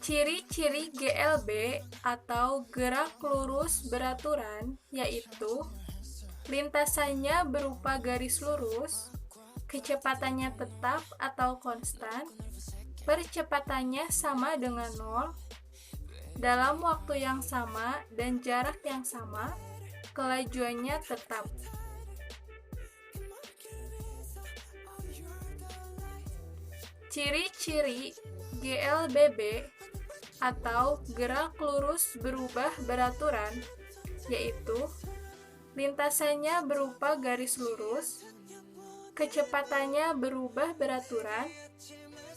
Ciri-ciri GLB atau gerak lurus beraturan yaitu lintasannya berupa garis lurus, kecepatannya tetap atau konstan, percepatannya sama dengan 0, dalam waktu yang sama dan jarak yang sama, kelajuannya tetap. Ciri-ciri GLBB atau gerak lurus berubah beraturan yaitu lintasannya berupa garis lurus, kecepatannya berubah beraturan,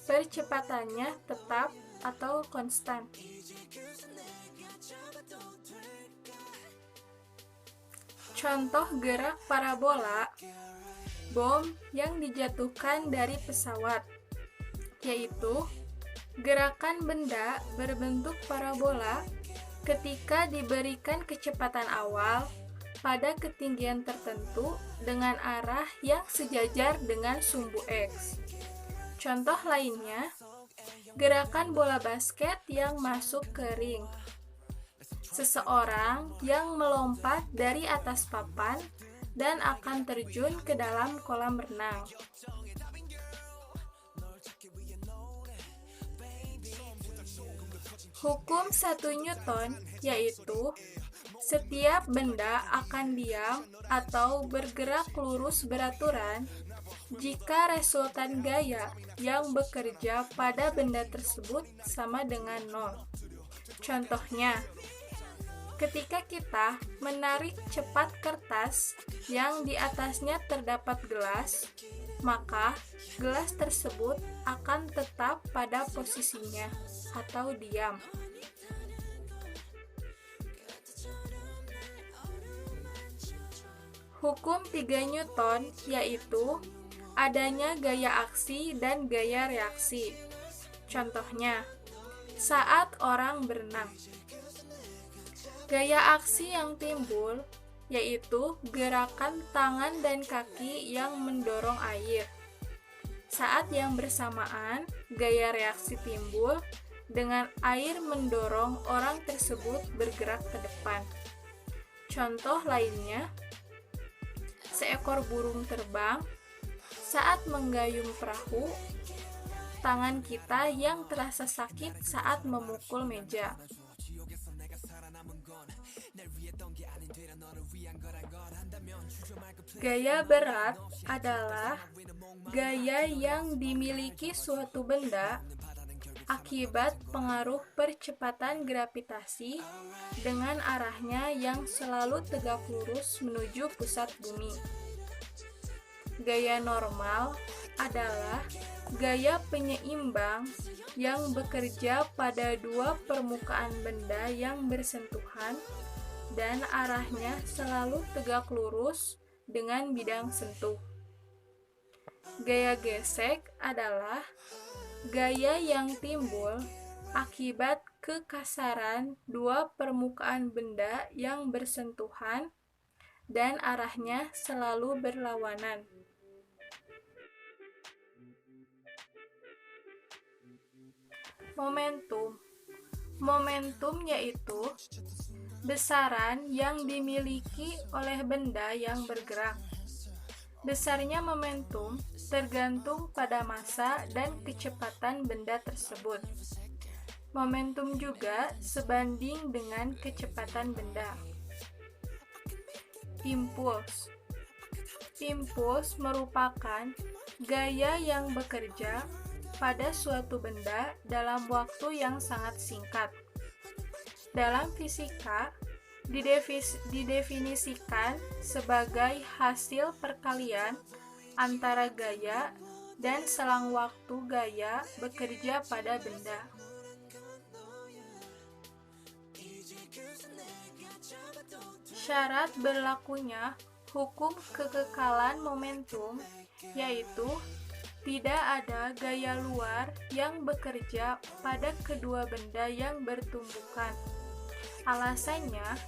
percepatannya tetap atau konstan. Contoh gerak parabola, bom yang dijatuhkan dari pesawat, yaitu gerakan benda berbentuk parabola ketika diberikan kecepatan awal pada ketinggian tertentu dengan arah yang sejajar dengan sumbu X. Contoh lainnya, gerakan bola basket yang masuk ke ring. Seseorang yang melompat dari atas papan dan akan terjun ke dalam kolam renang. Hukum 1 Newton yaitu setiap benda akan diam atau bergerak lurus beraturan jika resultan gaya yang bekerja pada benda tersebut sama dengan 0. Contohnya, ketika kita menarik cepat kertas yang di atasnya terdapat gelas, maka gelas tersebut akan tetap pada posisinya atau diam. Hukum 3 Newton yaitu adanya gaya aksi dan gaya reaksi. Contohnya, saat orang berenang. Gaya aksi yang timbul yaitu gerakan tangan dan kaki yang mendorong air. Saat yang bersamaan, gaya reaksi timbul dengan air mendorong orang tersebut bergerak ke depan. Contoh lainnya, seekor burung terbang saat menggayung perahu, tangan kita yang terasa sakit saat memukul meja. Gaya berat adalah gaya yang dimiliki suatu benda akibat pengaruh percepatan gravitasi dengan arahnya yang selalu tegak lurus menuju pusat bumi. Gaya normal adalah gaya penyeimbang yang bekerja pada dua permukaan benda yang bersentuhan dan arahnya selalu tegak lurus dengan bidang sentuh. Gaya gesek adalah gaya yang timbul akibat kekasaran dua permukaan benda yang bersentuhan dan arahnya selalu berlawanan. Momentum. Momentum yaitu besaran yang dimiliki oleh benda yang bergerak. Besarnya momentum tergantung pada massa dan kecepatan benda tersebut. Momentum juga sebanding dengan kecepatan benda. Impuls. Impuls merupakan gaya yang bekerja pada suatu benda dalam waktu yang sangat singkat. Dalam fisika, didefinisikan sebagai hasil perkalian antara gaya dan selang waktu gaya bekerja pada benda. Syarat berlakunya hukum kekekalan momentum yaitu tidak ada gaya luar yang bekerja pada kedua benda yang bertumbukan. Alasannya,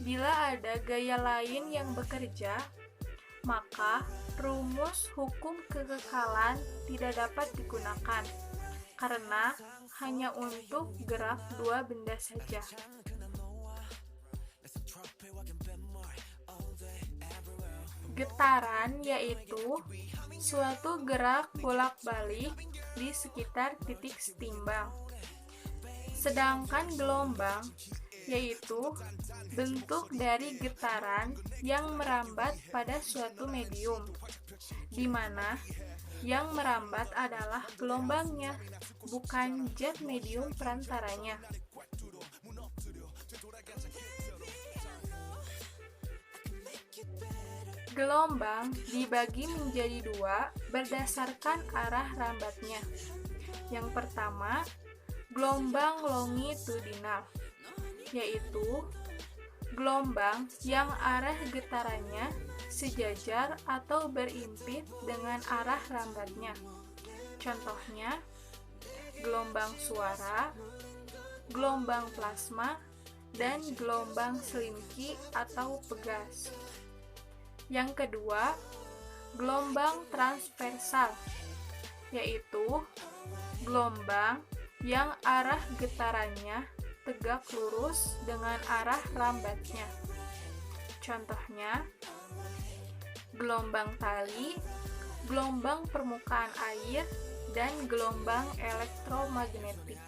bila ada gaya lain yang bekerja, maka rumus hukum kekekalan tidak dapat digunakan, karena hanya untuk gerak dua benda saja. Getaran yaitu suatu gerak bolak-balik di sekitar titik setimbang. Sedangkan gelombang yaitu bentuk dari getaran yang merambat pada suatu medium, di mana yang merambat adalah gelombangnya, bukan zat medium perantaranya. Gelombang dibagi menjadi dua berdasarkan arah rambatnya. Yang pertama, gelombang longitudinal, yaitu gelombang yang arah getarannya sejajar atau berimpit dengan arah rambatnya. Contohnya, gelombang suara, gelombang plasma, dan gelombang selimki atau pegas. Yang kedua, gelombang transversal, yaitu gelombang yang arah getarannya tegak lurus dengan arah rambatnya. Contohnya, gelombang tali, gelombang permukaan air, dan gelombang elektromagnetik.